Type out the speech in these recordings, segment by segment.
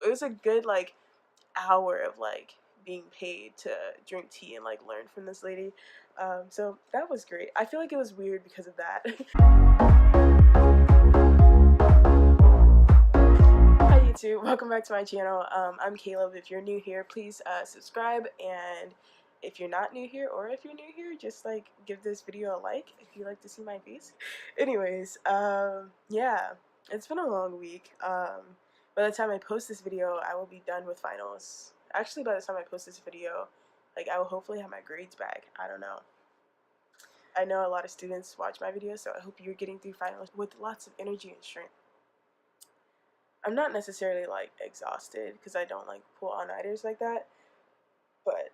it was a good like hour of like being paid to drink tea and like learn from this lady. So that was great. I feel like it was weird because of that. Hi YouTube, welcome back to my channel. I'm Caleb. If you're new here, please subscribe, and if you're not new here, or if you're new here, just like give this video a like if you like to see my face. Anyways, yeah, it's been a long week. By the time I post this video, I will be done with finals. Actually, by the time I post this video, like, I will hopefully have my grades back. I don't know. I know a lot of students watch my videos, so I hope you're getting through finals with lots of energy and strength. I'm not necessarily like exhausted because I don't like pull all-nighters like that, but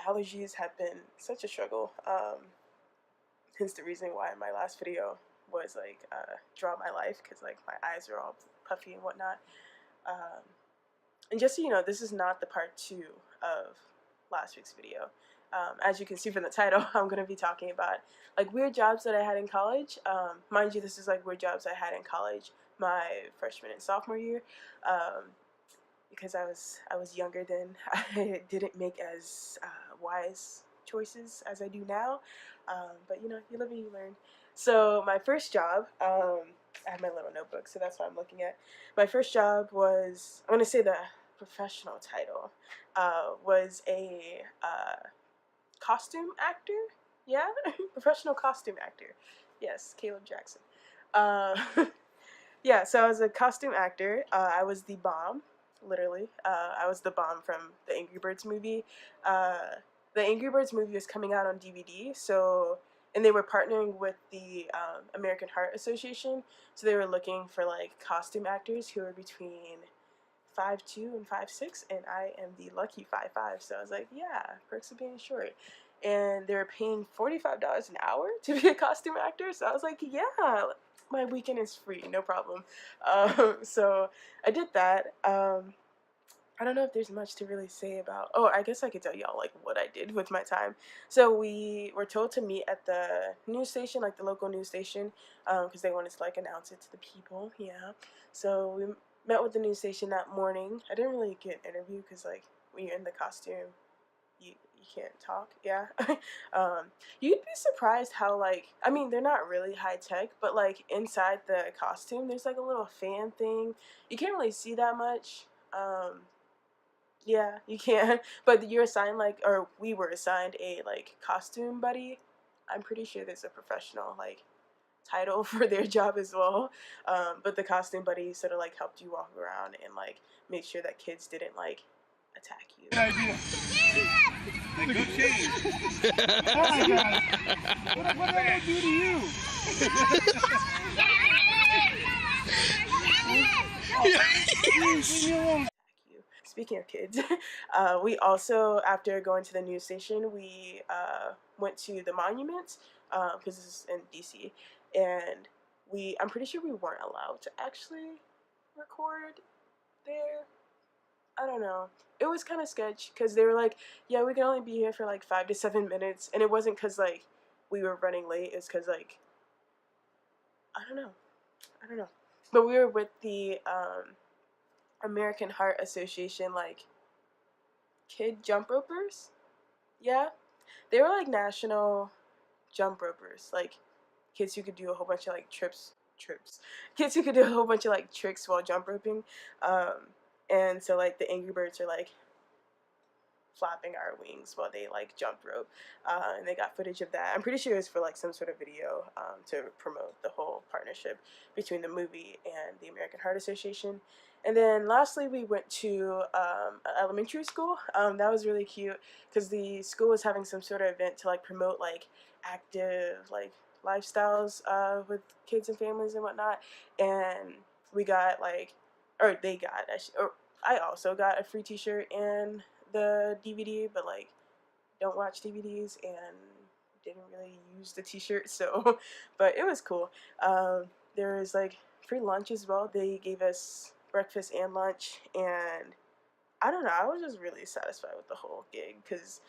allergies have been such a struggle. Hence the reason why my last video was like draw my life, because like my eyes are all puffy and whatnot. And just so you know, this is not the part 2 of last week's video. As you can see from the title, I'm going to be talking about like weird jobs that I had in college. Mind you, this is like weird jobs I had in college my freshman and sophomore year, because I was younger then. I didn't make as wise choices as I do now, but you know, you live and you learn. So my first job, I have my little notebook, so that's what I'm looking at. My first job was, I'm going to say the professional title, was a costume actor. Yeah, professional costume actor. Yes, Caleb Jackson. Yeah, so I was a costume actor. I was the bomb, literally. I was the bomb from the Angry Birds movie. The Angry Birds movie was coming out on DVD, so, and they were partnering with the American Heart Association, so they were looking for like costume actors who were between 5'2" and 5'6", and I am the lucky 5'5", so I was like, yeah, perks of being short. And they were paying $45 an hour to be a costume actor, so I was like, yeah, my weekend is free, no problem. So I did that. I don't know if there's much to really say about, oh, I guess I could tell y'all like what I did with my time. So we were told to meet at the news station, like the local news station, because they wanted to like announce it to the people, yeah. So we met with the news station that morning. I didn't really get an interview because like when you're in the costume, you can't talk, yeah. You'd be surprised how like, I mean, they're not really high tech, but like inside the costume there's like a little fan thing. You can't really see that much. Yeah, you can, but you're assigned like, or we were assigned a like costume buddy. I'm pretty sure there's a professional like title for their job as well, but the costume buddy sort of like helped you walk around and like make sure that kids didn't like attack you. Good idea. Hey, good change. Oh my God. What did I do to you? Leave me alone. Speaking of kids, we also, after going to the news station, we went to the monument, because this is in DC, and I'm pretty sure we weren't allowed to actually record there. I don't know. It was kind of sketch, because they were like, yeah, we can only be here for like 5 to 7 minutes, and it wasn't because like we were running late, it's because like, I don't know. But we were with the American Heart Association, like, kid jump ropers. Yeah, they were like national jump ropers, like kids who could do a whole bunch of like trips, kids who could do a whole bunch of like tricks while jump roping. And so like the Angry Birds are like flapping our wings while they like jump rope, and they got footage of that. I'm pretty sure it was for like some sort of video, to promote the whole partnership between the movie and the American Heart Association. And then lastly, we went to elementary school. That was really cute because the school was having some sort of event to like promote like active like lifestyles with kids and families and whatnot. And we got like, or they got, or I also got a free t-shirt and the DVD, but like don't watch DVDs and didn't really use the t-shirt, so but it was cool. There was like free lunch as well. They gave us breakfast and lunch, and I don't know, I was just really satisfied with the whole gig because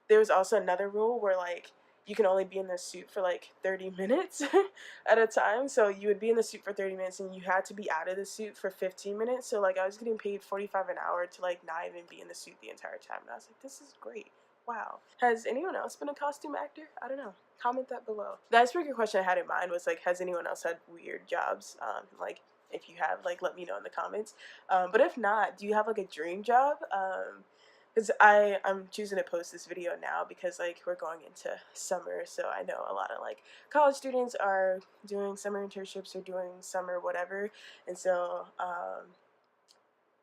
there was also another rule where like you can only be in the suit for like 30 minutes at a time. So you would be in the suit for 30 minutes and you had to be out of the suit for 15 minutes. So like I was getting paid 45 an hour to like not even be in the suit the entire time. And I was like, this is great. Wow. Has anyone else been a costume actor? I don't know. Comment that below. The icebreaker question I had in mind was like, has anyone else had weird jobs? Like if you have, like, let me know in the comments. But if not, do you have like a dream job? Because I'm choosing to post this video now because like we're going into summer, so I know a lot of like college students are doing summer internships or doing summer whatever, and so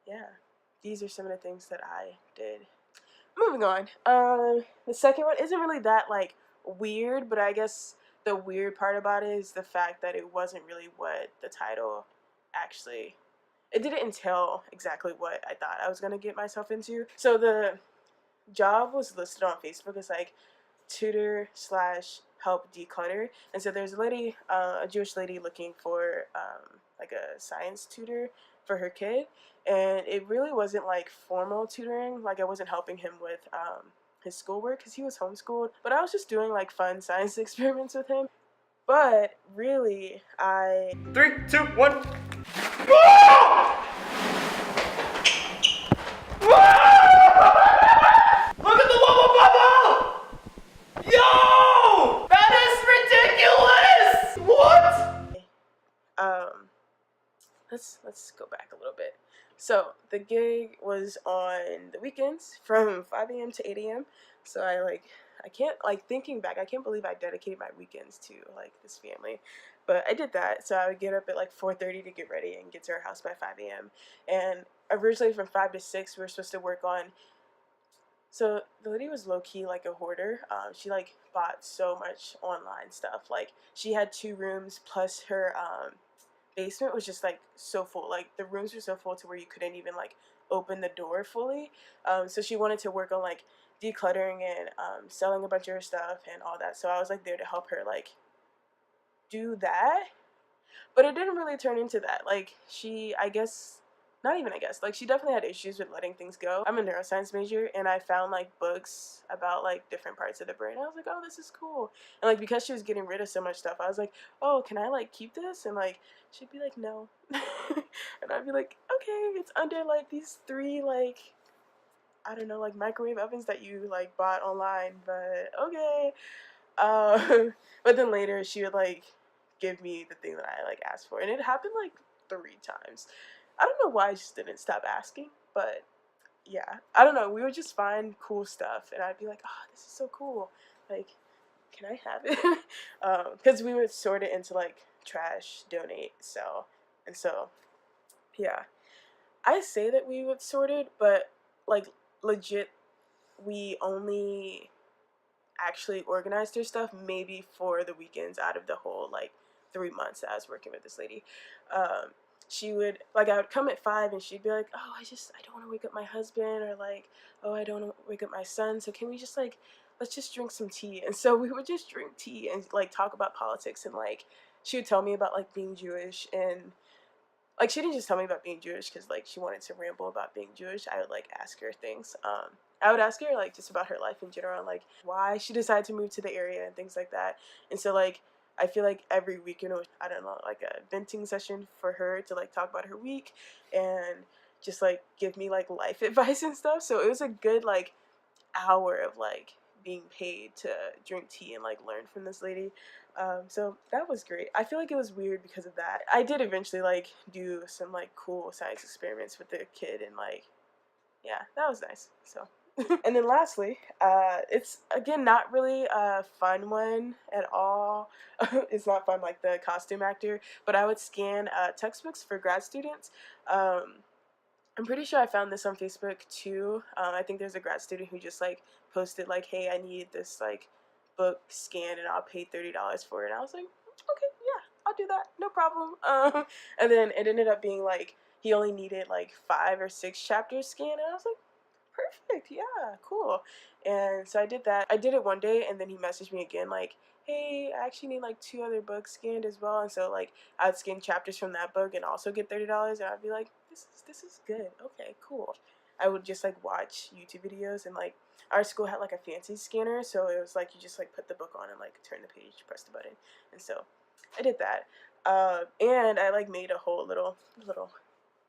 yeah, these are some of the things that I did. Moving on. The second one isn't really that like weird, but I guess the weird part about it is the fact that it wasn't really what the title actually, it didn't entail exactly what I thought I was gonna get myself into. So the job was listed on Facebook as like tutor slash help declutter, and so there's a lady, a Jewish lady, looking for like a science tutor for her kid, and it really wasn't like formal tutoring. Like I wasn't helping him with his schoolwork because he was homeschooled, but I was just doing like fun science experiments with him. But really, I 3, 2, 1. Look at the lava bubble! Yo! That is ridiculous! What? let's go back a little bit. So the gig was on the weekends from 5 a.m. to 8 a.m. So I can't, like, thinking back, I can't believe I dedicated my weekends to like this family. But I did that. So I would get up at like 4:30 to get ready and get to our house by 5 a.m. And originally from 5 to 6 we were supposed to work on, so the lady was low key like a hoarder. She like bought so much online stuff. Like she had 2 rooms plus her basement was just like so full. Like the rooms were so full to where you couldn't even like open the door fully. So she wanted to work on like decluttering and selling a bunch of her stuff and all that. So I was like there to help her like do that, but it didn't really turn into that. Like she, I guess, not even I guess, like she definitely had issues with letting things go. I'm a neuroscience major and I found like books about like different parts of the brain. I was like, oh, this is cool. And like because she was getting rid of so much stuff, I was like, oh, can I like keep this? And like she'd be like, no. And I'd be like, okay, it's under like these 3 like, I don't know, like microwave ovens that you like bought online, but okay. But then later she would like give me the thing that I like asked for, and it happened like 3 times. I don't know why I just didn't stop asking, but yeah, I don't know. We would just find cool stuff, and I'd be like, "Oh, this is so cool! Like, can I have it?" Because we would sort it into like trash, donate, sell, and so yeah. I say that we would sort it, but like legit, we only actually organized her stuff maybe for the weekends out of the whole like 3 months that I was working with this lady. She would like, I would come at 5 and she'd be like, oh, I don't want to wake up my husband, or like, oh, I don't want to wake up my son, so can we just like, let's just drink some tea. And so we would just drink tea and like talk about politics, and like she would tell me about like being Jewish, and like she didn't just tell me about being Jewish because like she wanted to ramble about being Jewish. I would like ask her things. I would ask her like just about her life in general, like why she decided to move to the area and things like that. And so like I feel like every weekend was, I don't know, like a venting session for her to like talk about her week and just like give me like life advice and stuff. So it was a good like hour of like being paid to drink tea and like learn from this lady. So that was great. I feel like it was weird because of that. I did eventually like do some like cool science experiments with the kid, and like yeah, that was nice. So and then lastly, it's again not really a fun one at all. It's not fun like the costume actor, but I would scan textbooks for grad students. I'm pretty sure I found this on Facebook too. I think there's a grad student who just like posted like, hey, I need this like book scanned and I'll pay $30 for it. And I was like, okay, yeah, I'll do that, no problem. And then it ended up being like he only needed like 5 or 6 chapters scanned, and I was like, perfect, yeah, cool. And so I did that. I did it one day, and then he messaged me again like, hey, I actually need like 2 other books scanned as well. And so like I'd scan chapters from that book and also get $30, and I'd be like, this is good. Okay, cool. I would just like watch YouTube videos, and like our school had like a fancy scanner, so it was like you just like put the book on and like turn the page, press the button, and so I did that. And I like made a whole little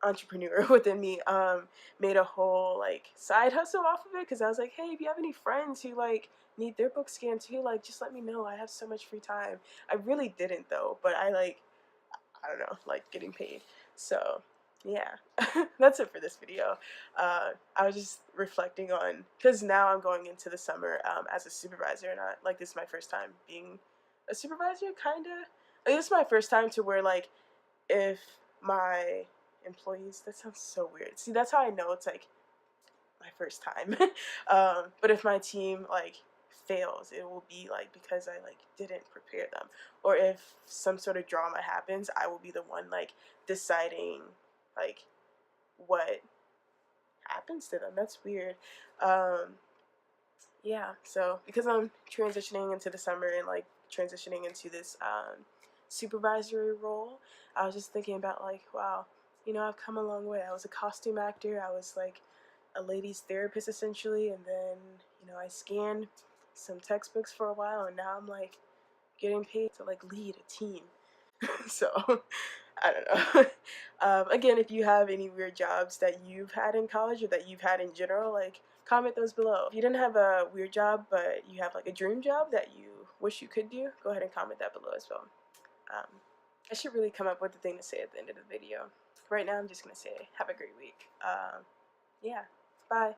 entrepreneur within me, made a whole like side hustle off of it, because I was like, hey, if you have any friends who like need their book scanned too, like just let me know. I have so much free time. I really didn't though, but I don't know, like getting paid. So yeah, that's it for this video. I was just reflecting on, because now I'm going into the summer as a supervisor, and like this is my first time being a supervisor, kind of. Like, this is my first time to where like if my employees, that sounds so weird. See, that's how I know it's like my first time. But if my team like fails, it will be like because I like didn't prepare them, or if some sort of drama happens, I will be the one like deciding like what happens to them. That's weird. Um, yeah, so because I'm transitioning into the summer and like transitioning into this supervisory role, I was just thinking about like, wow, I've come a long way. I was a costume actor, I was like a ladies therapist essentially, and then I scanned some textbooks for a while, and now I'm like getting paid to like lead a team. So I don't know. Again, if you have any weird jobs that you've had in college or that you've had in general, like comment those below. If you didn't have a weird job, but you have like a dream job that you wish you could do, go ahead and comment that below as well. Um, I should really come up with a thing to say at the end of the video. Right now, I'm just gonna say have a great week. Yeah, bye.